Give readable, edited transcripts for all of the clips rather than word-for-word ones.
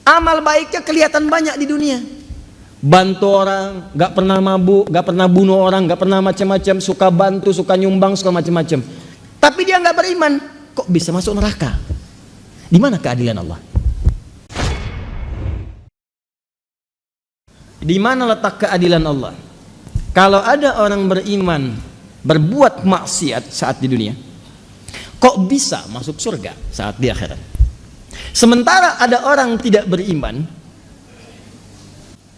Amal baiknya kelihatan banyak di dunia. Bantu orang, gak pernah mabuk, gak pernah bunuh orang, gak pernah macam-macam, suka bantu, suka nyumbang, suka macam-macam. Tapi dia gak beriman, kok bisa masuk neraka? Di mana keadilan Allah? Di mana letak keadilan Allah? Kalau ada orang beriman berbuat maksiat saat di dunia, kok bisa masuk surga saat di akhirat? Sementara ada orang tidak beriman,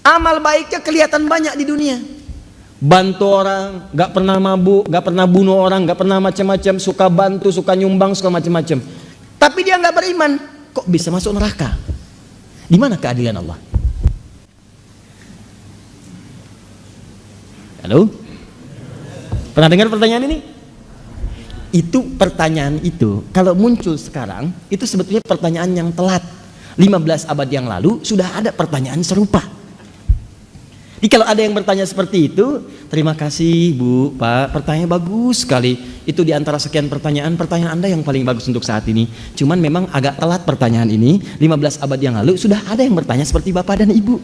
amal baiknya kelihatan banyak di dunia. Bantu orang, gak pernah mabuk, gak pernah bunuh orang, gak pernah macam-macam, suka bantu, suka nyumbang, suka macam-macam. Tapi dia gak beriman, kok bisa masuk neraka? Di mana keadilan Allah? Halo? Pernah dengar pertanyaan ini? Itu pertanyaan itu kalau muncul sekarang itu sebetulnya pertanyaan yang telat. 15 abad yang lalu sudah ada pertanyaan serupa. Jadi kalau ada yang bertanya seperti itu, terima kasih Bu, Pak, pertanyaan bagus sekali. Itu diantara sekian pertanyaan Anda yang paling bagus untuk saat ini. Cuman memang agak telat pertanyaan ini. 15 abad yang lalu sudah ada yang bertanya seperti Bapak dan Ibu.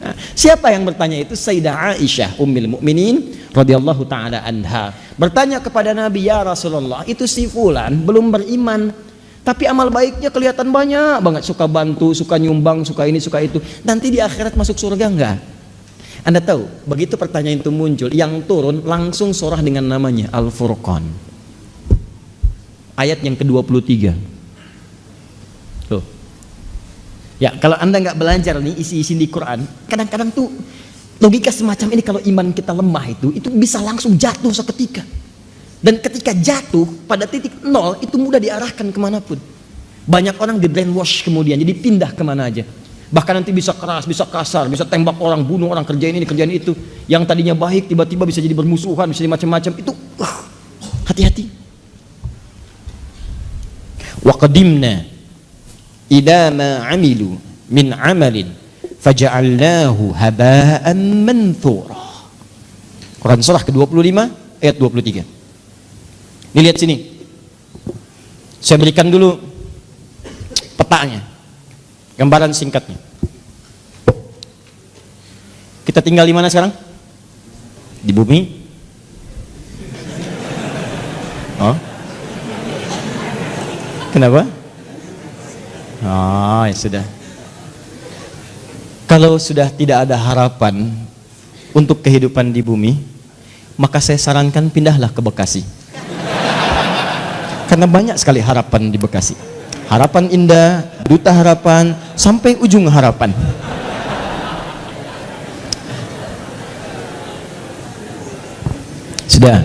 Nah, siapa yang bertanya itu? Sayyidah Aisyah Ummul Mukminin radhiyallahu taala anha bertanya kepada Nabi, ya Rasulullah, itu si fulan belum beriman tapi amal baiknya kelihatan banyak banget, suka bantu, suka nyumbang, suka ini, suka itu, nanti di akhirat masuk surga enggak? Anda tahu, begitu pertanyaan itu muncul, yang turun langsung surah dengan namanya Al-Furqan, ayat yang ke-23. Tuh. Ya, kalau Anda nggak belajar nih isi-isi di Quran, kadang-kadang tuh logika semacam ini kalau iman kita lemah itu bisa langsung jatuh seketika. Dan ketika jatuh pada titik nol itu mudah diarahkan kemanapun. Banyak orang di brainwash kemudian jadi pindah kemana aja. Bahkan nanti bisa keras, bisa kasar, bisa tembak orang, bunuh orang, kerjain ini, kerjain itu. Yang tadinya baik tiba-tiba bisa jadi bermusuhan, bisa jadi macam-macam. Itu hati-hati. Wa qadimna ila ma amilu min amalin faja'alnahu haba'an manthura. Quran surah ke-25 ayat 23. Ini lihat sini. Saya berikan dulu petanya, gambaran singkatnya. Kita tinggal di mana sekarang? Di bumi. Oh. Kenapa? Oh, ya sudah. Kalau sudah tidak ada harapan untuk kehidupan di bumi, maka saya sarankan pindahlah ke Bekasi. Karena banyak sekali harapan di Bekasi. Harapan Indah, Duta Harapan, sampai ujung harapan. Sudah.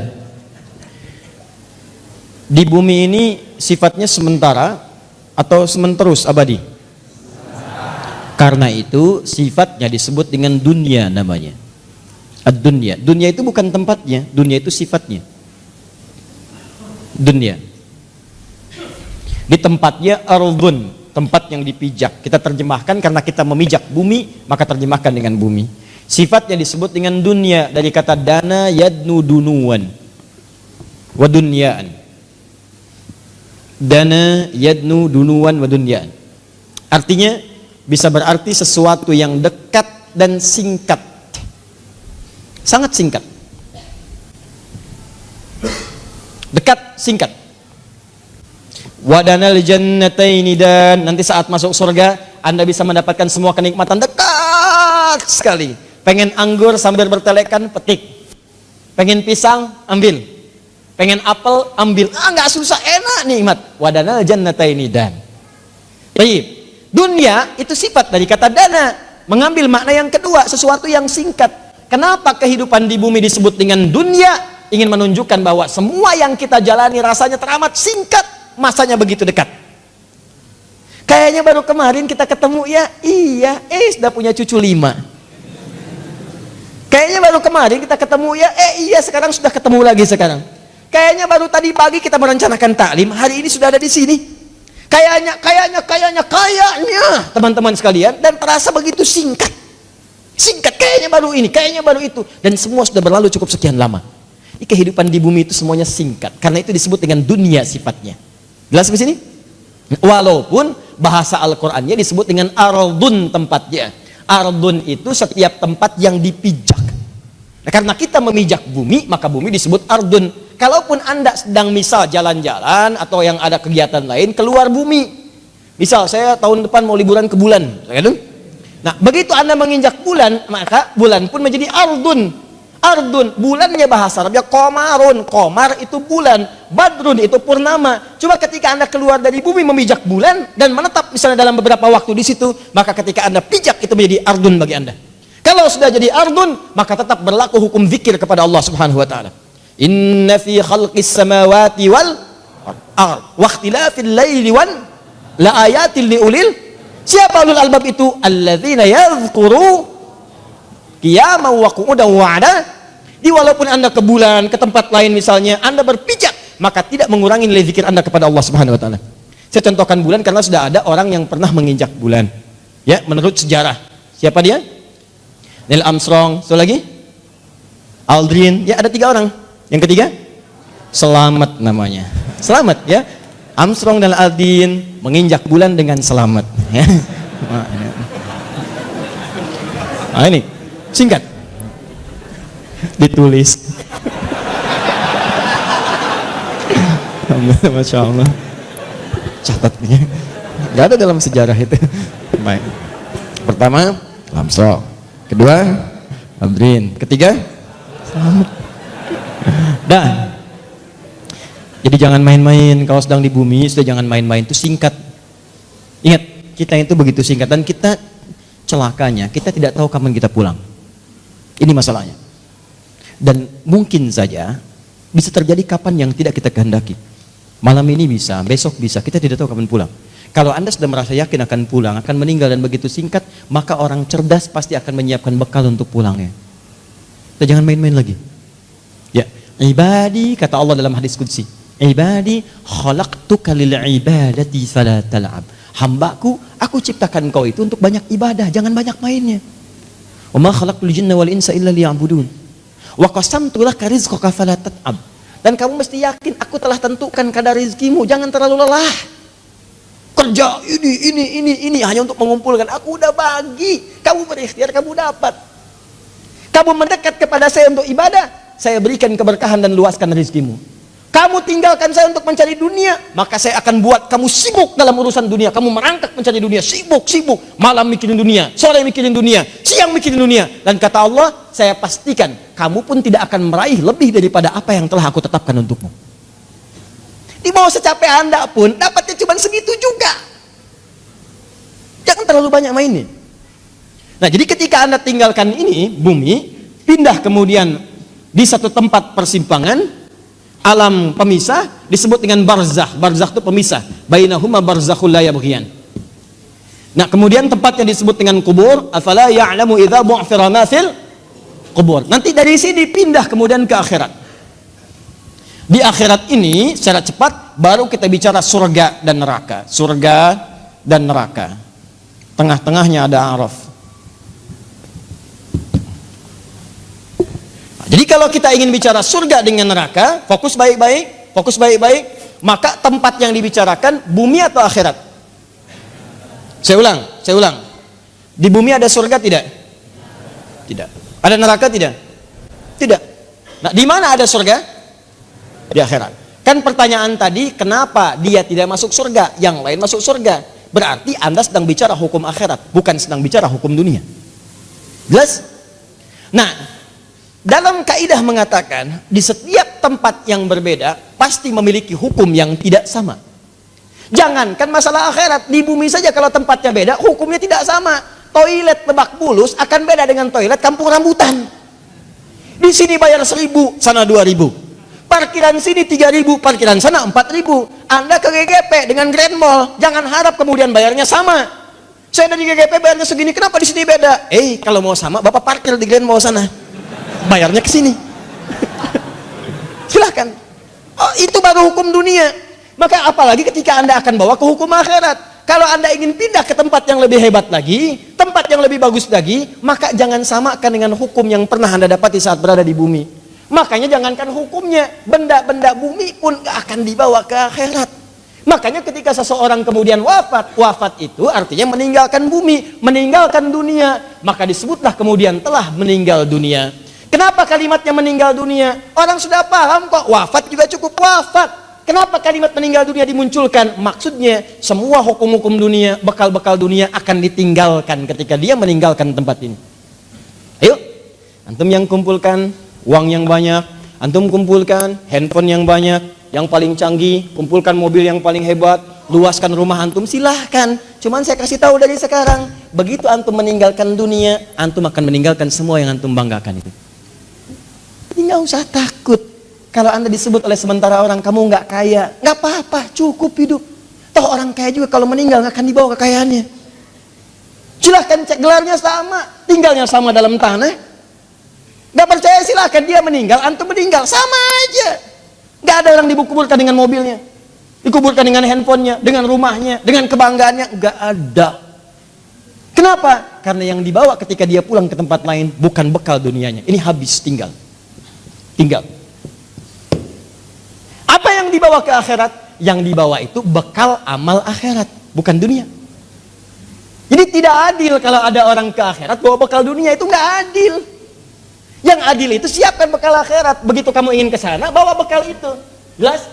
Di bumi ini sifatnya sementara atau sementerus abadi? Karena itu sifatnya disebut dengan dunia namanya. Ad-dunya. Dunia itu bukan tempatnya, dunia itu sifatnya. Dunia. Di tempatnya ardun, tempat yang dipijak. Kita terjemahkan karena kita memijak bumi, maka terjemahkan dengan bumi. Sifatnya disebut dengan dunia dari kata dana yadnu dunuan wa dunyaan. Dana yadnu dunuan wa dunyaan. Artinya bisa berarti sesuatu yang dekat dan singkat. Sangat singkat. Dekat, singkat. Wadanal jannataini, dan nanti saat masuk surga Anda bisa mendapatkan semua kenikmatan dekat sekali. Pengen anggur sambil bertelekan, petik. Pengen pisang, ambil. Pengen apel, ambil. Nggak susah, enak, nikmat. Wadanal jannataini dan. Baik. Dunia itu sifat dari kata dana, mengambil makna yang kedua, sesuatu yang singkat. Kenapa kehidupan di bumi disebut dengan dunia? Ingin menunjukkan bahwa semua yang kita jalani rasanya teramat singkat, masanya begitu dekat. Kayaknya baru kemarin kita ketemu, ya iya, sudah punya cucu 5. Kayaknya baru kemarin kita ketemu, ya iya, sekarang sudah ketemu lagi sekarang. Kayaknya baru tadi pagi kita merencanakan taklim, hari ini sudah ada di sini. Kayaknya teman-teman sekalian, dan terasa begitu singkat, kayaknya baru ini, kayaknya baru itu, dan semua sudah berlalu cukup sekian lama. Ini kehidupan di bumi itu semuanya singkat, karena itu disebut dengan dunia sifatnya. Jelas di sini? Walaupun bahasa Al-Qur'annya disebut dengan ardun tempatnya. Ardun itu setiap tempat yang dipijak. Nah, karena kita memijak bumi, maka bumi disebut ardun. Kalaupun Anda sedang misal jalan-jalan atau yang ada kegiatan lain keluar bumi. Misal saya tahun depan mau liburan ke bulan, nah begitu Anda menginjak bulan, maka bulan pun menjadi ardun. Ardun, bulannya bahasa Arabnya komarun. Komar itu bulan, badrun itu purnama. Cuma ketika Anda keluar dari bumi memijak bulan dan menetap misalnya dalam beberapa waktu di situ, maka ketika Anda pijak itu menjadi ardun bagi Anda. Kalau sudah jadi ardun, maka tetap berlaku hukum zikir kepada Allah Subhanahu wa taala. Inna fi khalqis samawati wal ard wa ikhtilafil laili wan la ayatil liulil. Siapa ulul albab itu? Alladzina yadhkuru qiyaman wa qu'udan wa 'ala. Di walaupun Anda ke bulan, ke tempat lain misalnya, Anda berpijak, maka tidak mengurangi nilai zikir Anda kepada Allah Subhanahu wa taala. Saya contohkan bulan karena sudah ada orang yang pernah menginjak bulan. Ya, menurut sejarah. Siapa dia? Neil Armstrong, satu lagi? Aldrin, ya ada 3 orang. Yang ketiga? Selamat namanya. Selamat ya. Armstrong dan Aldrin menginjak bulan dengan selamat. Ya. Nah ini, singkat. Ditulis. Masya Allah. Catatnya. Gak ada dalam sejarah itu. Baik. Pertama, Armstrong. Kedua, Aldrin. Ketiga, selamat. Dah. Jadi jangan main-main kalau sedang di bumi, sudah jangan main-main, itu singkat. Ingat, kita itu begitu singkat dan kita celakanya, kita tidak tahu kapan kita pulang. Ini masalahnya. Dan mungkin saja bisa terjadi kapan yang tidak kita kehendaki. Malam ini bisa, besok bisa, kita tidak tahu kapan pulang. Kalau Anda sudah merasa yakin akan pulang, akan meninggal dan begitu singkat, maka orang cerdas pasti akan menyiapkan bekal untuk pulangnya. Kita jangan main-main lagi. Ya, ibadi, kata Allah dalam hadis qudsi, ibadi khalaqtuka lil ibadati fala tal'ab. Hambaku, aku ciptakan kau itu untuk banyak ibadah, jangan banyak mainnya. Wa ma khalaqtul jinna wal insa illa liya'budun. Wa qasamtu laka rizqaka fala tat'ab. Dan kamu mesti yakin aku telah tentukan kadar rezekimu, jangan terlalu lelah. Kerja ini hanya untuk mengumpulkan. Aku udah bagi, kamu berikhtiar, kamu dapat. Kamu mendekat kepada saya untuk ibadah, saya berikan keberkahan dan luaskan rezekimu. Kamu tinggalkan saya untuk mencari dunia, maka saya akan buat kamu sibuk dalam urusan dunia. Kamu merangkak mencari dunia, sibuk, malam mikirin dunia, sore mikirin dunia, siang mikirin dunia. Dan kata Allah, saya pastikan kamu pun tidak akan meraih lebih daripada apa yang telah aku tetapkan untukmu. Di bawah secapek Anda pun dapatnya cuma segitu juga. Jangan terlalu banyak mainnya. Nah, jadi ketika Anda tinggalkan ini, bumi, pindah kemudian di satu tempat persimpangan, alam pemisah, disebut dengan barzakh. Barzakh itu pemisah. Bainahuma barzakhul la yabghiyan. Nah, kemudian tempatnya disebut dengan kubur. Afala ya'lamu idza bu'thira ma fil kubur. Nanti dari sini pindah kemudian ke akhirat. Di akhirat ini secara cepat baru kita bicara surga dan neraka. Surga dan neraka. Tengah-tengahnya ada Araf. Nah, jadi kalau kita ingin bicara surga dengan neraka, fokus baik-baik, maka tempat yang dibicarakan bumi atau akhirat? Saya ulang. Di bumi ada surga tidak? Tidak. Ada neraka tidak? Tidak. Nah, di mana ada surga? Di akhirat. Kan pertanyaan tadi, kenapa dia tidak masuk surga, yang lain masuk surga? Berarti Anda sedang bicara hukum akhirat, bukan sedang bicara hukum dunia. Jelas? Nah, dalam kaidah mengatakan, di setiap tempat yang berbeda pasti memiliki hukum yang tidak sama. Jangankan masalah akhirat, di bumi saja kalau tempatnya beda, hukumnya tidak sama. Toilet Lebak Bulus akan beda dengan toilet Kampung Rambutan. Di sini bayar 1.000, sana 2.000. Parkiran sini 3.000, parkiran sana 4.000. Anda ke GGP dengan Grand Mall, jangan harap kemudian bayarnya sama. Saya dari GGP bayarnya segini, kenapa di sini beda? Kalau mau sama, Bapak parkir di Grand Mall sana, bayarnya ke sini. Silahkan. Oh, itu baru hukum dunia. Maka apalagi ketika Anda akan bawa ke hukum akhirat. Kalau Anda ingin pindah ke tempat yang lebih hebat lagi, tempat yang lebih bagus lagi, maka jangan samakan dengan hukum yang pernah Anda dapati saat berada di bumi. Makanya jangankan hukumnya, benda-benda bumi pun gak akan dibawa ke akhirat. Makanya ketika seseorang kemudian wafat itu artinya meninggalkan bumi, meninggalkan dunia, maka disebutlah kemudian telah meninggal dunia. Kenapa kalimatnya meninggal dunia? Orang sudah paham kok, wafat juga cukup wafat. Kenapa kalimat meninggal dunia dimunculkan? Maksudnya semua hukum-hukum dunia, bekal-bekal dunia akan ditinggalkan ketika dia meninggalkan tempat ini. Ayo, antum yang kumpulkan uang yang banyak, antum kumpulkan handphone yang banyak, yang paling canggih, kumpulkan mobil yang paling hebat, luaskan rumah antum, silahkan. Cuman saya kasih tahu dari sekarang, begitu antum meninggalkan dunia, antum akan meninggalkan semua yang antum banggakan itu. Jadi nggak usah takut. Kalau anda disebut oleh sementara orang kamu nggak kaya, nggak apa-apa, cukup hidup. Toh orang kaya juga kalau meninggal nggak akan dibawa kekayaannya. Silahkan cek gelarnya sama, tinggalnya sama dalam tanah. Nggak percaya silahkan, dia meninggal, antum meninggal, sama aja. Nggak ada orang dikuburkan dengan mobilnya, dikuburkan dengan handphonenya, dengan rumahnya, dengan kebanggaannya, nggak ada. Kenapa? Karena yang dibawa ketika dia pulang ke tempat lain bukan bekal dunianya, ini habis, tinggal. Apa yang dibawa ke akhirat? Yang dibawa itu bekal amal akhirat, bukan dunia. Jadi tidak adil kalau ada orang ke akhirat bawa bekal dunia, itu nggak adil. Yang adil itu siapkan bekal akhirat. Begitu kamu ingin ke sana, bawa bekal itu. Jelas?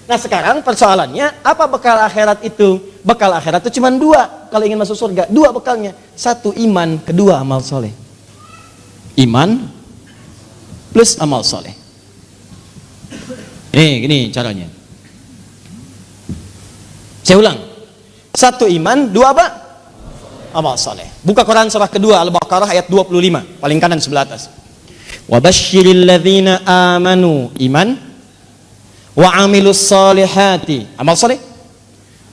Nah sekarang persoalannya, apa bekal akhirat itu? Bekal akhirat itu cuma dua. Kalau ingin masuk surga, dua bekalnya. Satu iman, kedua amal soleh. Iman plus amal soleh. Gini caranya. Saya ulang. Satu iman, dua apa? Amal soleh. Buka Quran surah kedua Al-Baqarah ayat 25, paling kanan sebelah atas. Wa basyiril ladzina amanu, iman, wa amilus solihati, amal soleh,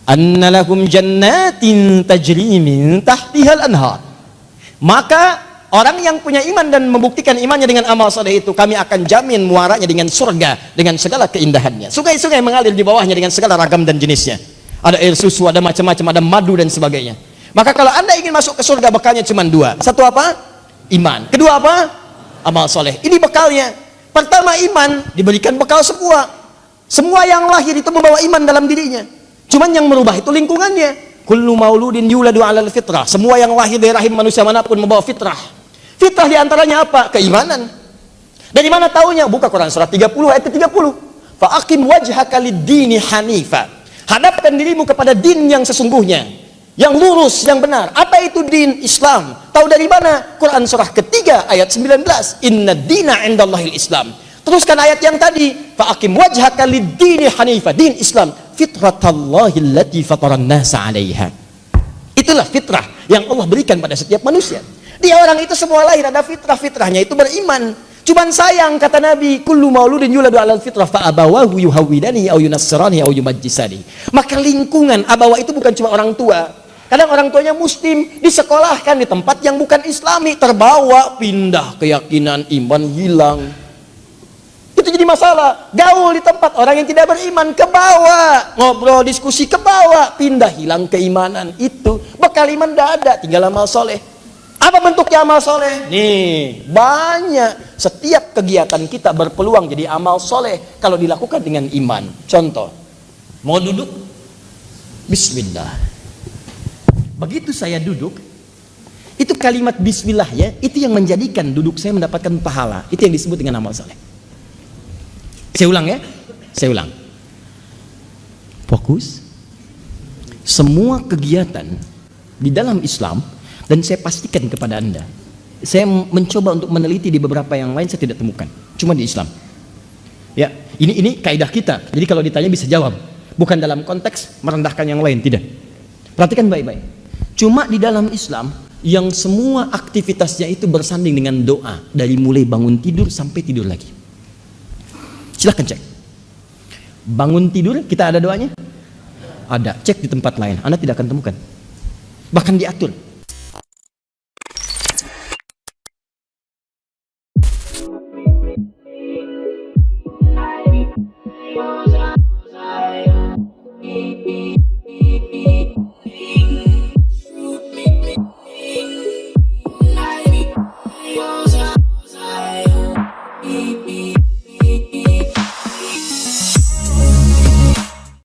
anna lahum jannatin tajri min tahtihal anhar. Maka orang yang punya iman dan membuktikan imannya dengan amal soleh itu, kami akan jamin muaranya dengan surga, dengan segala keindahannya. Sungai-sungai mengalir di bawahnya dengan segala ragam dan jenisnya. Ada air susu, ada macam-macam, ada madu dan sebagainya. Maka kalau anda ingin masuk ke surga, bekalnya cuma dua. Satu apa? Iman. Kedua apa? Amal soleh. Ini bekalnya. Pertama iman, diberikan bekal semua. Semua yang lahir itu membawa iman dalam dirinya. Cuman yang merubah itu lingkungannya. Kullu mauludin yuladu 'alal fitrah. Semua yang lahir dari rahim manusia manapun membawa fitrah. Fitrah diantaranya apa? Keimanan. Dari mana taunya? Buka Quran surah 30 ayat 30. Fa aqim wajhaka lid-dini hanifa. Hadapkan dirimu kepada din yang sesungguhnya, yang lurus, yang benar. Apa itu din? Islam. Tahu dari mana? Quran surah ketiga ayat 19. Inna dina indallahil Islam. Teruskan ayat yang tadi. Fa aqim wajhaka lid-dini hanifa. Din Islam. Fitratallahi allati fataran nasa 'alaiha. Itulah fitrah yang Allah berikan pada setiap manusia. Dia orang itu semua lahir ada fitrah, fitrahnya itu beriman. Cuman sayang kata Nabi, kullu mauludin yuladu 'alal fitrah fa abawahu yuhawwidani au yunassirani au yumajjisani. Maka lingkungan abawa itu bukan cuma orang tua. Kadang orang tuanya muslim, disekolahkan di tempat yang bukan islami, terbawa, pindah keyakinan, iman hilang. Itu jadi masalah. Gaul di tempat orang yang tidak beriman, ke bawah, ngobrol diskusi ke bawah, pindah hilang keimanan. Itu bekal iman tidak ada, tinggal amal soleh. Apa bentuknya amal soleh? Nih, banyak. Setiap kegiatan kita berpeluang jadi amal soleh kalau dilakukan dengan iman. Contoh, mau duduk? Bismillah. Begitu saya duduk, itu kalimat bismillah ya, itu yang menjadikan duduk saya mendapatkan pahala. Itu yang disebut dengan amal soleh. Saya ulang ya, saya ulang. Fokus. Semua kegiatan di dalam Islam, dan saya pastikan kepada anda, saya mencoba untuk meneliti di beberapa yang lain, saya tidak temukan, cuma di Islam. Ya, ini kaidah kita. Jadi kalau ditanya bisa jawab, bukan dalam konteks merendahkan yang lain, tidak. Perhatikan baik-baik. Cuma di dalam Islam yang semua aktivitasnya itu bersanding dengan doa, dari mulai bangun tidur sampai tidur lagi. Silahkan cek. Bangun tidur kita ada doanya? Ada. Cek di tempat lain, anda tidak akan temukan. Bahkan diatur. Beep beep.